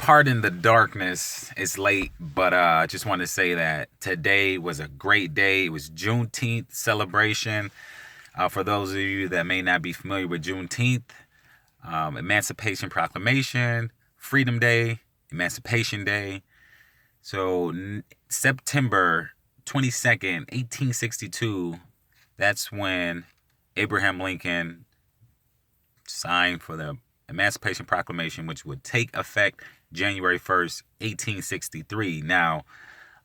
pardon the darkness. It's late, but I just want to say that today was a great day. It was Juneteenth celebration. For those of you that may not be familiar with Juneteenth, Emancipation Proclamation, Freedom Day, Emancipation Day. So September 22nd, 1862, that's when Abraham Lincoln signed for the Emancipation Proclamation, which would take effect January 1st, 1863. Now,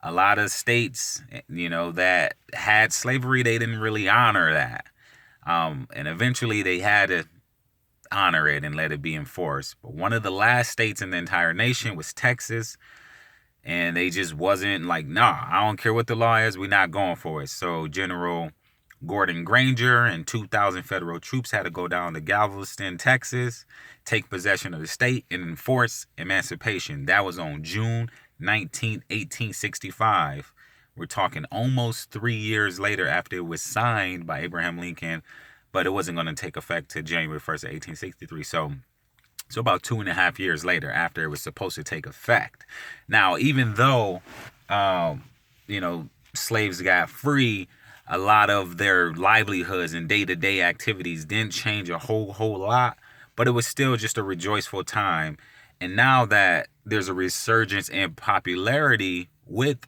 a lot of states, that had slavery, they didn't really honor that. And eventually they had to honor it and let it be enforced. But one of the last states in the entire nation was Texas. And they just wasn't like, nah, I don't care what the law is. We're not going for it. So General Gordon Granger and 2,000 federal troops had to go down to Galveston, Texas, take possession of the state and enforce emancipation. That was on June 19th, 1865. We're talking almost 3 years later after it was signed by Abraham Lincoln, but it wasn't going to take effect to January 1st, 1863. So about 2.5 years later after it was supposed to take effect. Now, even though, slaves got free, a lot of their livelihoods and day-to-day activities didn't change a whole lot, but it was still just a rejoiceful time. And now that there's a resurgence in popularity with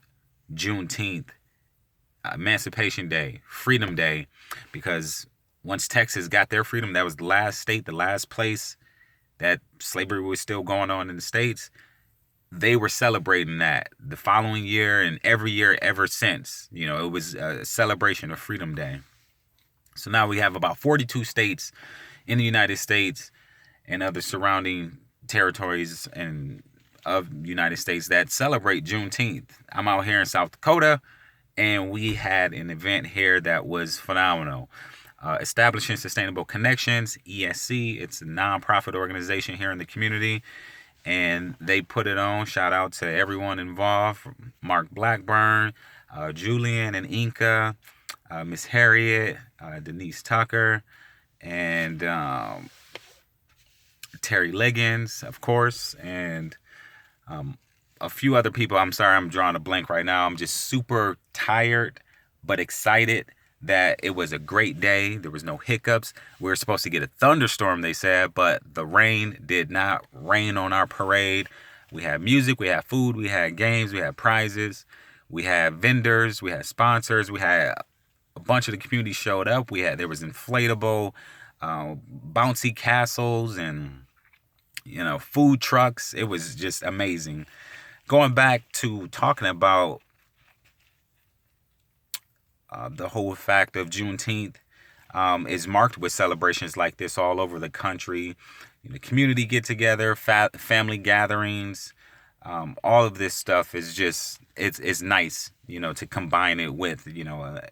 Juneteenth, Emancipation Day, Freedom Day, because once Texas got their freedom, that was the last state, the last place that slavery was still going on in the States. They were celebrating that the following year and every year ever since. It was a celebration of Freedom Day. So now we have about 42 states in the United States and other surrounding territories and of the United States that celebrate Juneteenth. I'm out here in South Dakota, and we had an event here that was phenomenal. Establishing Sustainable Connections, ESC. It's a nonprofit organization here in the community, and they put it on. Shout out to everyone involved: Mark Blackburn, Julian and Inca, Miss Harriet, Denise Tucker, and Terry Liggins, of course, and a few other people. I'm sorry, I'm drawing a blank right now. I'm just super tired, but excited that it was a great day. There was no hiccups. We were supposed to get a thunderstorm, they said, but the rain did not rain on our parade. We had music, we had food, we had games, we had prizes, we had vendors, we had sponsors, we had a bunch of the community showed up. There was inflatable, bouncy castles and food trucks. It was just amazing. Going back to talking about the whole fact of Juneteenth is marked with celebrations like this all over the country. Community get-together, family gatherings, all of this stuff is just, it's nice, to combine it with, a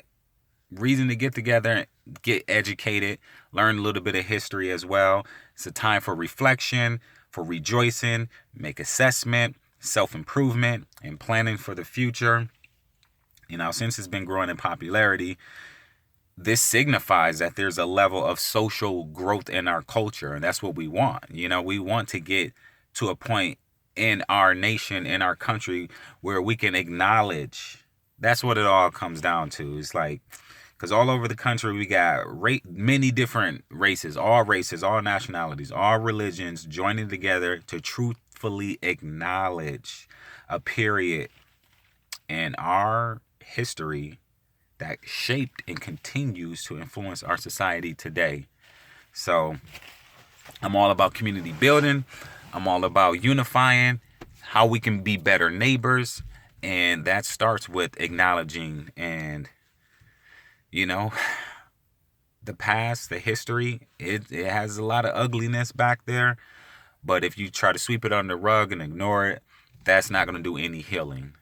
reason to get together, get educated, learn a little bit of history as well. It's a time for reflection, for rejoicing, make assessment, self-improvement, and planning for the future. Since it's been growing in popularity, this signifies that there's a level of social growth in our culture, and that's what we want. We want to get to a point in our nation, in our country, where we can acknowledge. That's what it all comes down to. It's like, because all over the country, we got many different races, all nationalities, all religions joining together to truthfully acknowledge a period in our history that shaped and continues to influence our society today. So I'm all about community building. I'm all about unifying, how we can be better neighbors. And that starts with acknowledging and, the past, the history. It has a lot of ugliness back there. But if you try to sweep it under the rug and ignore it, that's not going to do any healing.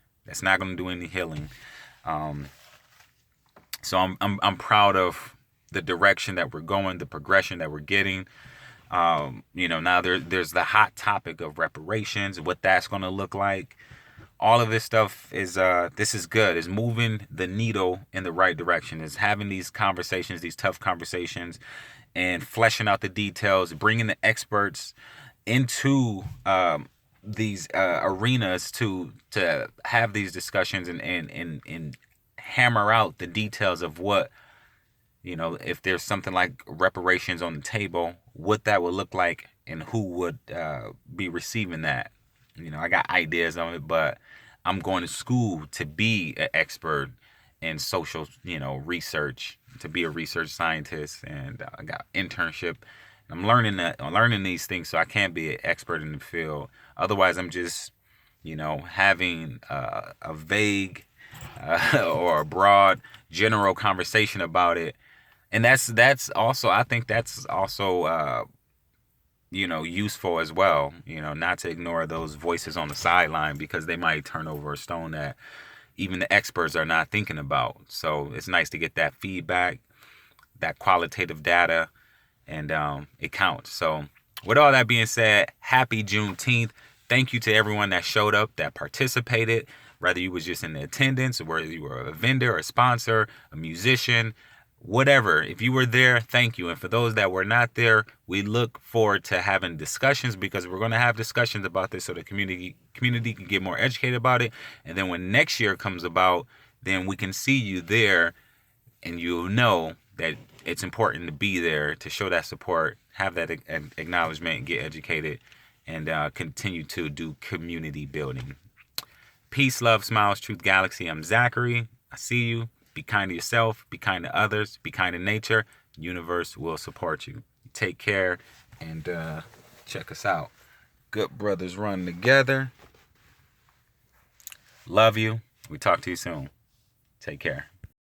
So I'm proud of the direction that we're going, the progression that we're getting. Now there's the hot topic of reparations, what that's going to look like. All of this stuff is this is good. It's moving the needle in the right direction. It's having these conversations, these tough conversations, and fleshing out the details, bringing the experts into these arenas to have these discussions and hammer out the details of what, if there's something like reparations on the table, what that would look like and who would be receiving that. I got ideas on it, but I'm going to school to be an expert in social, research, to be a research scientist, and I got internship. I'm learning these things so I can be an expert in the field. Otherwise, I'm just, having a vague or a broad, general conversation about it, and that's also, I think that's also useful as well. Not to ignore those voices on the sideline, because they might turn over a stone that even the experts are not thinking about. So it's nice to get that feedback, that qualitative data, and it counts. So with all that being said, happy Juneteenth. Thank you to everyone that showed up, that participated, whether you was just in the attendance, or whether you were a vendor, a sponsor, a musician, whatever. If you were there, thank you. And for those that were not there, we look forward to having discussions, because we're going to have discussions about this so the community can get more educated about it. And then when next year comes about, then we can see you there, and you'll know that it's important to be there to show that support, have that acknowledgement, get educated, and continue to do community building. Peace, love, smiles, truth, galaxy. I'm Zachary. I see you. Be kind to yourself. Be kind to others. Be kind to nature. The universe will support you. Take care, and check us out. Good brothers run together. Love you. We talk to you soon. Take care.